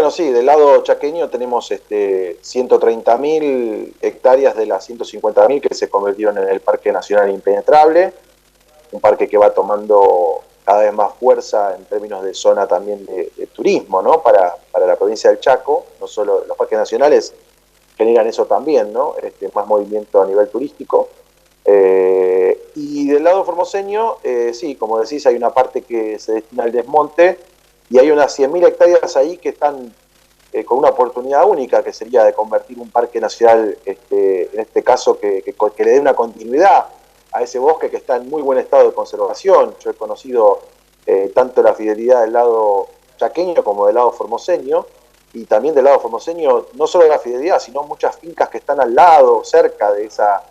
Bueno, sí, del lado chaqueño tenemos 130.000 hectáreas de las 150.000 que se convirtieron en el Parque Nacional Impenetrable, un parque que va tomando cada vez más fuerza en términos de zona también de turismo, ¿no? Para la provincia del Chaco, no solo los parques nacionales generan eso también, ¿no? Más movimiento a nivel turístico. Y del lado formoseño, sí, como decís, hay una parte que se destina al desmonte y hay unas 100.000 hectáreas ahí que están con una oportunidad única, que sería de convertir un parque nacional, en este caso, que le dé una continuidad a ese bosque que está en muy buen estado de conservación. Yo he conocido tanto la fidelidad del lado chaqueño como del lado formoseño, y también del lado formoseño, no solo la fidelidad, sino muchas fincas que están al lado, cerca de esa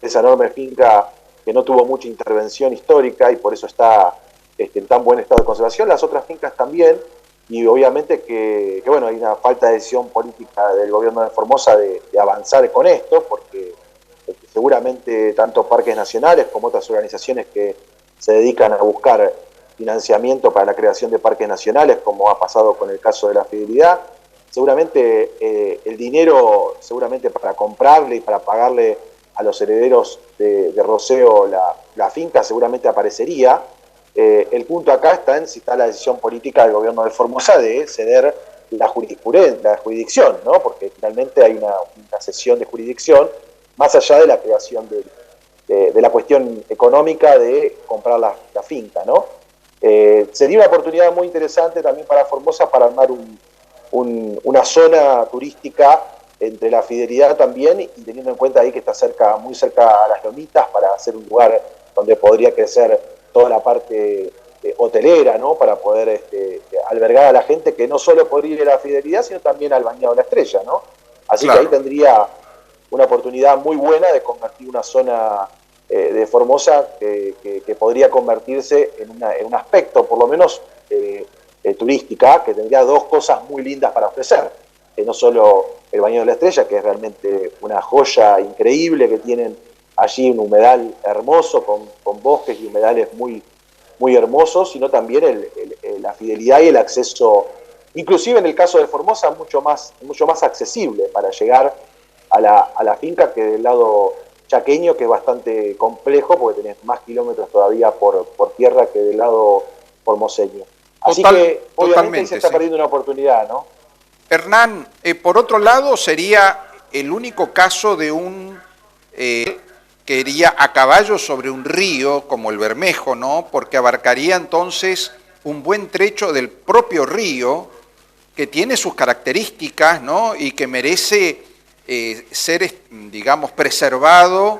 enorme finca que no tuvo mucha intervención histórica y por eso está en tan buen estado de conservación. Las otras fincas también, y obviamente que bueno, hay una falta de decisión política del gobierno de Formosa de avanzar con esto, porque seguramente tanto parques nacionales como otras organizaciones que se dedican a buscar financiamiento para la creación de parques nacionales, como ha pasado con el caso de la fidelidad, seguramente el dinero, seguramente para comprarle y para pagarle a los herederos de Roseo la finca, seguramente aparecería. El punto acá está en si está la decisión política del gobierno de Formosa de ceder la jurisdicción, ¿no? Porque finalmente hay una cesión de jurisdicción, más allá de la creación de la cuestión económica de comprar la finca, ¿no? Sería una oportunidad muy interesante también para Formosa para armar una zona turística entre la fidelidad también, y teniendo en cuenta ahí que está muy cerca a las Lomitas, para hacer un lugar donde podría crecer toda la parte hotelera, ¿no? Para poder albergar a la gente que no solo podría ir a la fidelidad, sino también al Bañado de la Estrella, ¿no? Así que ahí Claro. tendría una oportunidad muy buena de convertir una zona de Formosa que podría convertirse en un aspecto, por lo menos turística, que tendría dos cosas muy lindas para ofrecer. No solo el Bañado de la Estrella, que es realmente una joya increíble, que tienen allí un humedal hermoso con bosques y humedales muy, muy hermosos, sino también la fidelidad y el acceso, inclusive en el caso de Formosa, mucho más accesible para llegar a la finca que del lado chaqueño, que es bastante complejo porque tenés más kilómetros todavía por tierra que del lado formoseño. Así que obviamente ahí se Totalmente, está sí. perdiendo una oportunidad, ¿no? Hernán, por otro lado, sería el único caso de que iría a caballo sobre un río como el Bermejo, ¿no? Porque abarcaría entonces un buen trecho del propio río que tiene sus características, ¿no? Y que merece ser, digamos, preservado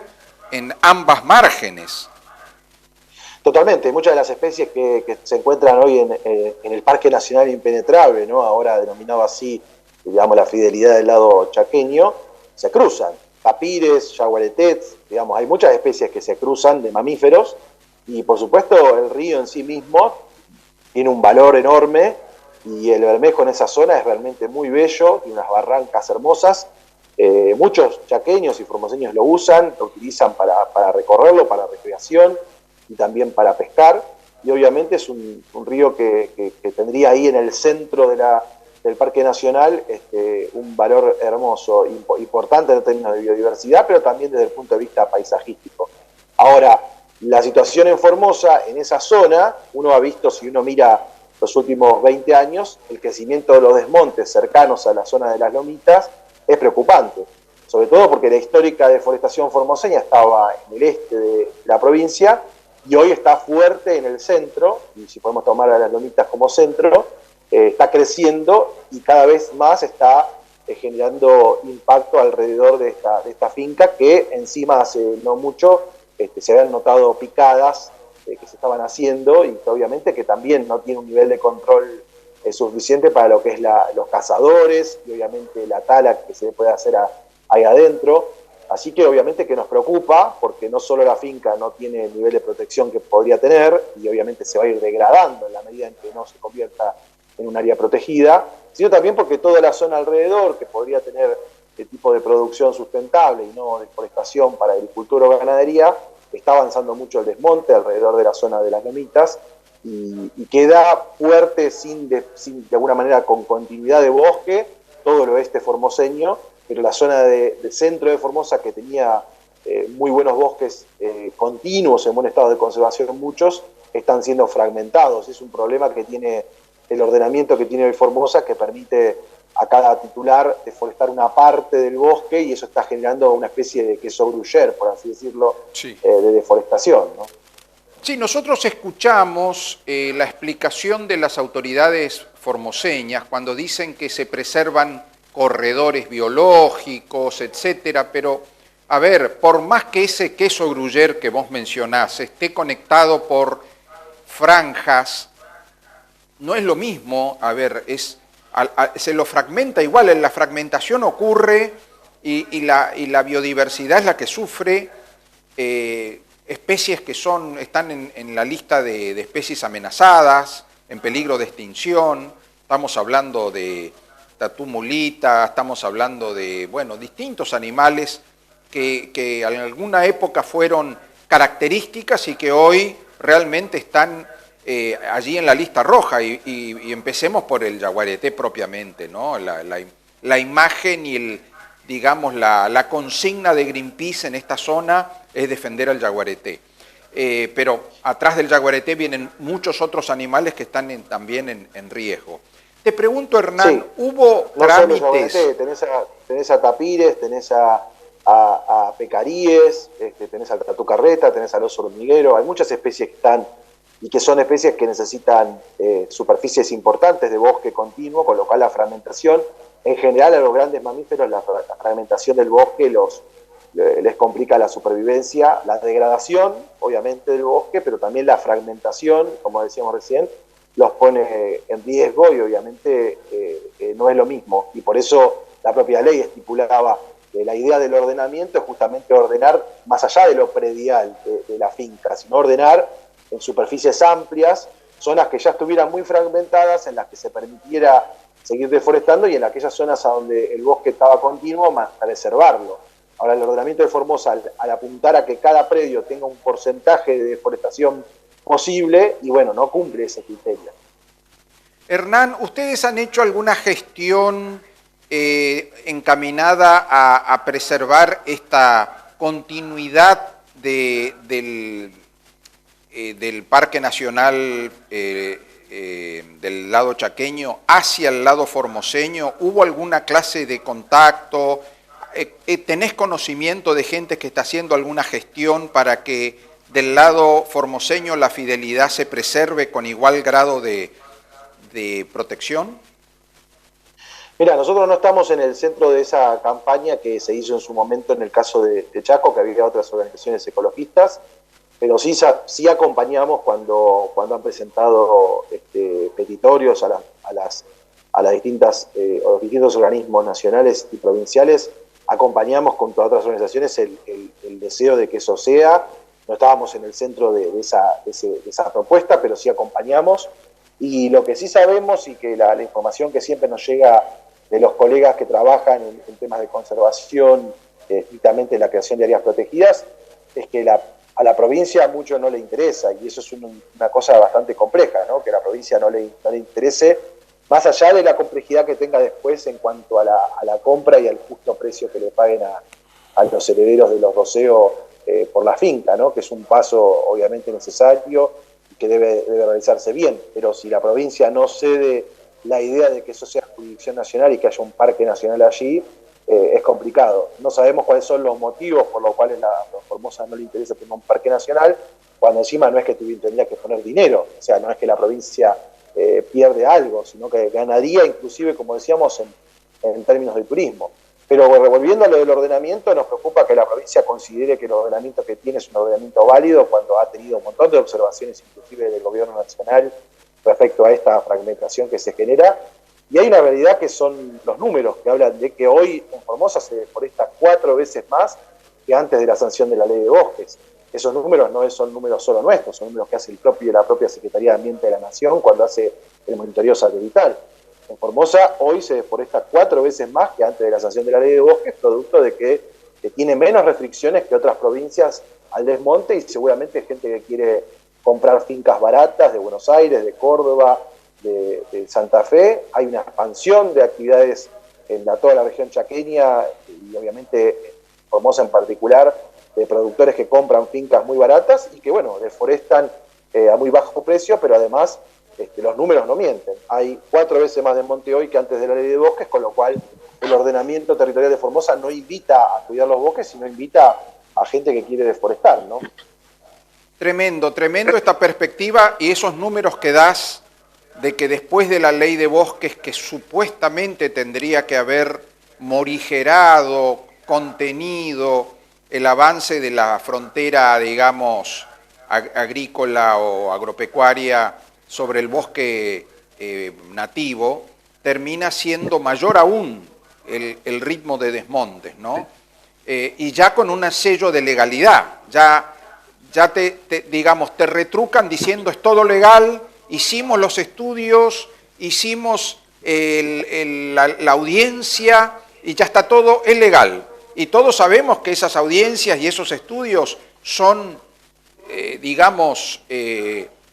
en ambas márgenes. Totalmente, muchas de las especies que se encuentran hoy en el Parque Nacional Impenetrable, ¿no? Ahora denominado así, digamos, la fidelidad del lado chaqueño, se cruzan. Tapires, yaguaretets, digamos, hay muchas especies que se cruzan de mamíferos, y por supuesto el río en sí mismo tiene un valor enorme, y el Bermejo en esa zona es realmente muy bello, tiene unas barrancas hermosas. Muchos chaqueños y formoseños lo usan, lo utilizan para recorrerlo, para recreación y también para pescar, y obviamente es un río que tendría ahí en el centro del Parque Nacional un valor hermoso, importante en términos de biodiversidad, pero también desde el punto de vista paisajístico. Ahora, la situación en Formosa, en esa zona, uno ha visto, si uno mira los últimos 20 años, el crecimiento de los desmontes cercanos a la zona de las Lomitas es preocupante, sobre todo porque la histórica deforestación formoseña estaba en el este de la provincia y hoy está fuerte en el centro, y si podemos tomar a las Lomitas como centro, está creciendo y cada vez más está generando impacto alrededor de esta finca, que encima hace no mucho se habían notado picadas que se estaban haciendo, y que obviamente que también no tiene un nivel de control suficiente para lo que es los cazadores y obviamente la tala que se puede hacer ahí adentro. Así que obviamente que nos preocupa, porque no solo la finca no tiene el nivel de protección que podría tener, y obviamente se va a ir degradando en la medida en que no se convierta en un área protegida, sino también porque toda la zona alrededor, que podría tener este tipo de producción sustentable y no deforestación para agricultura o ganadería, está avanzando mucho el desmonte alrededor de la zona de las Lomitas, y queda fuerte sin de alguna manera con continuidad de bosque todo el oeste formoseño, pero la zona de centro de Formosa, que tenía muy buenos bosques continuos en buen estado de conservación, muchos están siendo fragmentados. Es un problema que tiene el ordenamiento que tiene hoy Formosa, que permite a cada titular deforestar una parte del bosque, y eso está generando una especie de queso gruyer, por así decirlo, Sí. De deforestación, ¿no? Sí, nosotros escuchamos la explicación de las autoridades formoseñas cuando dicen que se preservan corredores biológicos, etcétera, pero, a ver, por más que ese queso gruyer que vos mencionás esté conectado por franjas, no es lo mismo, a ver, se lo fragmenta igual, la fragmentación ocurre y la biodiversidad es la que sufre. Especies que están en la lista de especies amenazadas, en peligro de extinción. Estamos hablando de tatumulita, estamos hablando de, bueno, distintos animales que en alguna época fueron características y que hoy realmente están allí en la lista roja. Y empecemos por el yaguareté propiamente, ¿no? La imagen y digamos, la consigna de Greenpeace en esta zona es defender al yaguareté. Pero atrás del yaguareté vienen muchos otros animales que están también en riesgo. Te pregunto, Hernán, Sí, ¿hubo no trámites? solo yaguareté, tenés a tapires, tenés a pecaríes, tenés al tatucarreta, tenés al oso hormiguero. Hay muchas especies que están y que son especies que necesitan superficies importantes de bosque continuo, con lo cual la fragmentación, en general a los grandes mamíferos, la fragmentación del bosque les complica la supervivencia, la degradación, obviamente, del bosque, pero también la fragmentación, como decíamos recién, los pone en riesgo y obviamente no es lo mismo. Y por eso la propia ley estipulaba que la idea del ordenamiento es justamente ordenar más allá de lo predial de la finca, sino ordenar en superficies amplias, zonas que ya estuvieran muy fragmentadas, en las que se permitiera seguir deforestando, y en aquellas zonas a donde el bosque estaba continuo, preservarlo. Ahora, el ordenamiento de Formosa, al apuntar a que cada predio tenga un porcentaje de deforestación posible, y bueno, no cumple ese criterio. Hernán, ¿ustedes han hecho alguna gestión encaminada a preservar esta continuidad del Parque Nacional del lado chaqueño hacia el lado formoseño? ¿Hubo alguna clase de contacto? ¿Tenés conocimiento de gente que está haciendo alguna gestión para que del lado formoseño la fidelidad se preserve con igual grado de protección? Mira, nosotros no estamos en el centro de esa campaña que se hizo en su momento en el caso de Chaco, que había otras organizaciones ecologistas, pero sí acompañamos cuando han presentado petitorios a los distintos organismos nacionales y provinciales. Acompañamos junto a otras organizaciones el deseo de que eso sea. No estábamos en el centro de esa propuesta, pero sí acompañamos. Y lo que sí sabemos, y que la información que siempre nos llega de los colegas que trabajan en temas de conservación, estrictamente en la creación de áreas protegidas, es que a la provincia mucho no le interesa, y eso es una cosa bastante compleja, ¿no? Que a la provincia no le interese, más allá de la complejidad que tenga después en cuanto a la compra y al justo precio que le paguen a los herederos de los roceos por la finca, ¿no? Que es un paso obviamente necesario y que debe realizarse bien, pero si la provincia no cede la idea de que eso sea jurisdicción nacional y que haya un parque nacional allí, es complicado. No sabemos cuáles son los motivos por los cuales a Formosa no le interesa tener un parque nacional, cuando encima no es que tendría que poner dinero, o sea, no es que la provincia pierde algo, sino que ganaría inclusive, como decíamos, en términos de turismo. Pero volviendo a lo del ordenamiento, nos preocupa que la provincia considere que el ordenamiento que tiene es un ordenamiento válido cuando ha tenido un montón de observaciones, inclusive del gobierno nacional, respecto a esta fragmentación que se genera. Y hay una realidad que son los números, que hablan de que hoy en Formosa se deforesta 4 veces más que antes de la sanción de la ley de bosques. Esos números no son números solo nuestros, son números que hace la propia Secretaría de Ambiente de la Nación cuando hace el monitoreo satelital. En Formosa hoy se deforesta 4 veces más que antes de la sanción de la ley de bosques, producto de que tiene menos restricciones que otras provincias al desmonte, y seguramente gente que quiere comprar fincas baratas de Buenos Aires, de Córdoba, de Santa Fe. Hay una expansión de actividades en toda la región chaqueña y obviamente Formosa en particular, de productores que compran fincas muy baratas y que, bueno, deforestan a muy bajo precio, pero además los números no mienten. Hay 4 veces más desmonte hoy que antes de la ley de bosques, con lo cual el ordenamiento territorial de Formosa no invita a cuidar los bosques, sino invita a gente que quiere deforestar, ¿no? Tremendo, tremendo esta perspectiva y esos números que das de que después de la ley de bosques, que supuestamente tendría que haber morigerado, contenido el avance de la frontera, digamos, agrícola o agropecuaria sobre el bosque nativo, termina siendo mayor aún el ritmo de desmontes, ¿no? Y ya con un sello de legalidad, ya digamos, te retrucan diciendo es todo legal, hicimos los estudios, hicimos la audiencia y ya está todo, es legal. Y todos sabemos que esas audiencias y esos estudios son, digamos,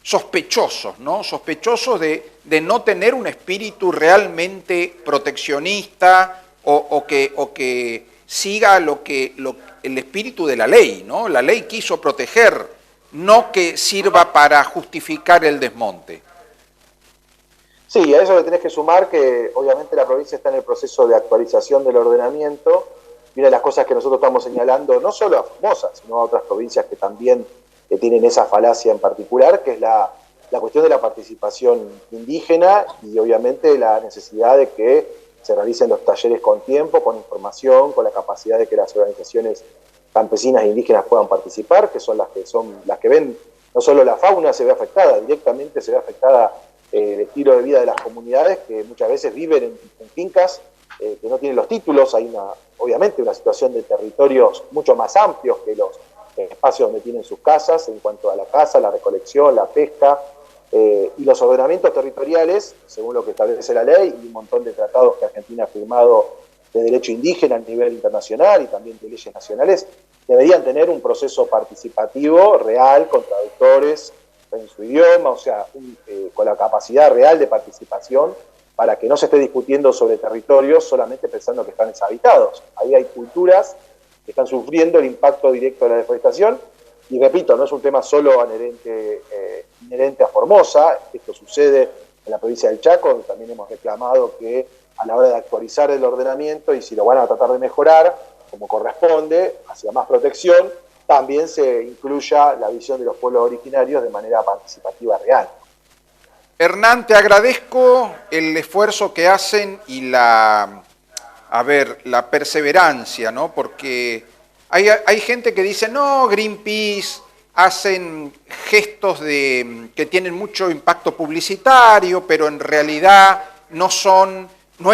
sospechosos, ¿no? Sospechosos de no tener un espíritu realmente proteccionista o que siga el espíritu de la ley, ¿no? La ley quiso proteger, no que sirva para justificar el desmonte. Sí, a eso le tenés que sumar que obviamente la provincia está en el proceso de actualización del ordenamiento. Y una de las cosas que nosotros estamos señalando, no solo a Formosa, sino a otras provincias que también tienen esa falacia en particular, que es la cuestión de la participación indígena y obviamente la necesidad de que se realicen los talleres con tiempo, con información, con la capacidad de que las organizaciones campesinas e indígenas puedan participar, que son las que ven, no solo la fauna se ve afectada, directamente se ve afectada el estilo de vida de las comunidades que muchas veces viven en fincas que no tienen los títulos. Hay obviamente una situación de territorios mucho más amplios que los espacios donde tienen sus casas en cuanto a la caza, la recolección, la pesca, y los ordenamientos territoriales, según lo que establece la ley y un montón de tratados que Argentina ha firmado de derecho indígena a nivel internacional y también de leyes nacionales, deberían tener un proceso participativo real, con traductores en su idioma, o sea, con la capacidad real de participación para que no se esté discutiendo sobre territorios solamente pensando que están deshabitados. Ahí hay culturas que están sufriendo el impacto directo de la deforestación. Y repito, no es un tema solo inherente a Formosa, esto sucede en la provincia del Chaco, donde también hemos reclamado que a la hora de actualizar el ordenamiento y si lo van a tratar de mejorar, como corresponde, hacia más protección, también se incluya la visión de los pueblos originarios de manera participativa real. Hernán, te agradezco el esfuerzo que hacen y la perseverancia, ¿no? Porque hay gente que dice, no, Greenpeace hacen gestos que tienen mucho impacto publicitario, pero en realidad no es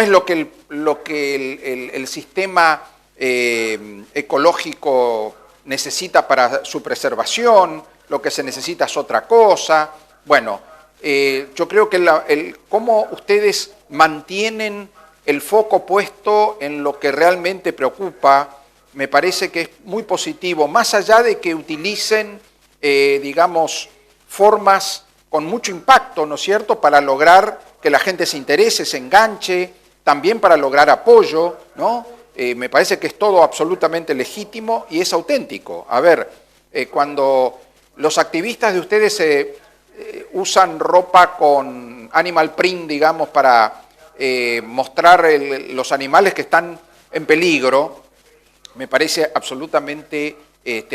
lo que el sistema ecológico necesita para su preservación, lo que se necesita es otra cosa. Bueno, yo creo que cómo ustedes mantienen el foco puesto en lo que realmente preocupa, me parece que es muy positivo, más allá de que utilicen, digamos, formas con mucho impacto, ¿no es cierto?, para lograr que la gente se interese, se enganche, también para lograr apoyo, ¿no? Me parece que es todo absolutamente legítimo y es auténtico. A ver, cuando los activistas de ustedes usan ropa con animal print, digamos, para mostrar los animales que están en peligro, me parece absolutamente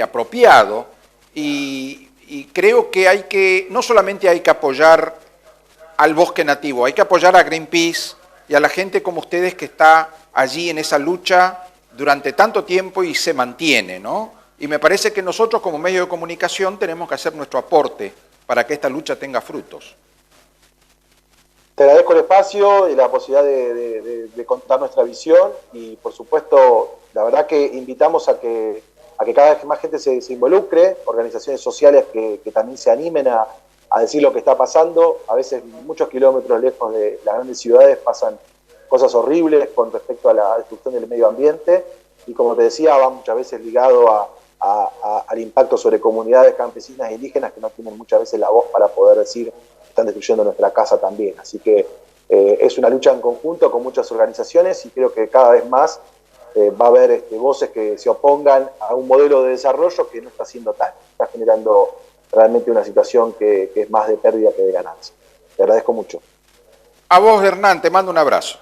apropiado y creo que no solamente hay que apoyar al bosque nativo, hay que apoyar a Greenpeace y a la gente como ustedes que está allí en esa lucha durante tanto tiempo y se mantiene, ¿no? Y me parece que nosotros como medio de comunicación tenemos que hacer nuestro aporte para que esta lucha tenga frutos. Te agradezco el espacio y la posibilidad de contar nuestra visión y, por supuesto, la verdad que invitamos a que cada vez más gente se involucre, organizaciones sociales que también se animen a decir lo que está pasando. A veces muchos kilómetros lejos de las grandes ciudades pasan cosas horribles con respecto a la destrucción del medio ambiente y, como te decía, va muchas veces ligado a al impacto sobre comunidades campesinas e indígenas que no tienen muchas veces la voz para poder decir que están destruyendo nuestra casa también. Así que es una lucha en conjunto con muchas organizaciones y creo que cada vez más va a haber voces que se opongan a un modelo de desarrollo que no está siendo tal, está generando realmente una situación que es más de pérdida que de ganancia. Te agradezco mucho. A vos, Hernán, te mando un abrazo.